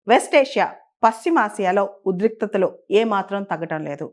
West Asia, పశ్చిమాసియాలో ఉద్రిక్తతలు ఏమాత్రం తగ్గటం లేదు.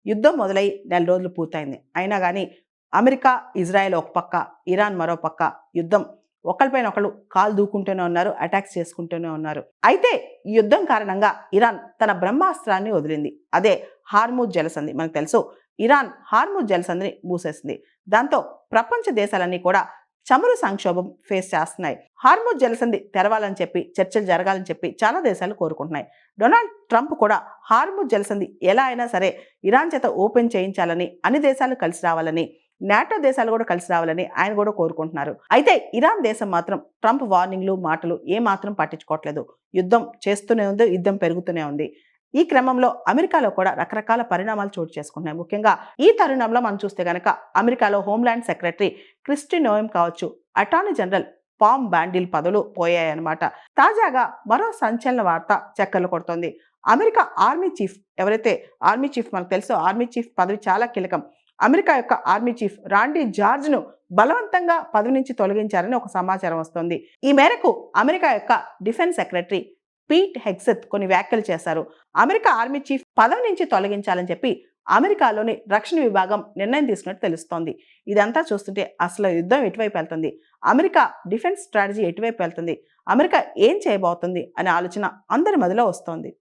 యుద్ధం మొదలై నెల రోజులు పూర్తయింది. అయినా కానీ అమెరికా, ఇజ్రాయెల్ ఒక పక్క, ఇరాన్ మరో పక్క యుద్ధం ఒకళ్ళపైన ఒకళ్ళు కాలు దూకుంటూనే ఉన్నారు, అటాక్స్ చేసుకుంటూనే ఉన్నారు. అయితే ఈ యుద్ధం కారణంగా ఇరాన్ తన బ్రహ్మాస్త్రాన్ని వదిలింది. అదే హార్మూజ్ జలసంధి. మనకు తెలుసు, ఇరాన్ హార్మూజ్ జలసంధిని మూసేసింది. దాంతో ప్రపంచ దేశాలన్నీ కూడా చమురు సంక్షోభం ఫేస్ చేస్తున్నాయి. హార్మూజ్ జలసంధి తెరవాలని చెప్పి, చర్చలు జరగాలని చెప్పి చాలా దేశాలు కోరుకుంటున్నాయి. డొనాల్డ్ ట్రంప్ కూడా హార్మూజ్ జలసంధి ఎలా అయినా సరే ఇరాన్ చేత ఓపెన్ చేయించాలని, అన్ని దేశాలు కలిసి రావాలని, నాటో దేశాలు కూడా కలిసి రావాలని ఆయన కూడా కోరుకుంటున్నారు. అయితే ఇరాన్ దేశం మాత్రం ట్రంప్ వార్నింగ్లు, మాటలు ఏమాత్రం పట్టించుకోవట్లేదు. యుద్ధం చేస్తూనే ఉంది, యుద్ధం పెరుగుతూనే ఉంది. ఈ క్రమంలో అమెరికాలో కూడా రకరకాల పరిణామాలు చోటు చేసుకుంటున్నాయి. ముఖ్యంగా ఈ తరుణంలో మనం చూస్తే గనక అమెరికాలో హోంల్యాండ్ సెక్రటరీ క్రిస్టి నోయెం కావచ్చు, అటార్నీ జనరల్ పామ్ బాండిల్ పదవులు పోయాయన్నమాట. తాజాగా మరో సంచలన వార్త చక్కర్లు కొడుతోంది. అమెరికా ఆర్మీ చీఫ్, ఎవరైతే ఆర్మీ చీఫ్ మనకు తెలుసో, ఆర్మీ చీఫ్ పదవి చాలా కీలకం. అమెరికా యొక్క ఆర్మీ చీఫ్ రాండీ జార్జ్ను బలవంతంగా పదవి నుంచి తొలగించారని ఒక సమాచారం వస్తోంది. ఈ మేరకు అమెరికా యొక్క డిఫెన్స్ సెక్రటరీ పీట్ హెగ్సెత్ కొన్ని వ్యాఖ్యలు చేశారు. అమెరికా ఆర్మీ చీఫ్ పదవి నుంచి తొలగించాలని చెప్పి అమెరికాలోని రక్షణ విభాగం నిర్ణయం తీసుకున్నట్టు తెలుస్తోంది. ఇదంతా చూస్తుంటే అసలు యుద్ధం ఎటువైపు వెళ్తుంది, అమెరికా డిఫెన్స్ స్ట్రాటజీ ఎటువైపు వెళ్తుంది, అమెరికా ఏం చేయబోతుంది అనే ఆలోచన అందరి మదిలో వస్తోంది.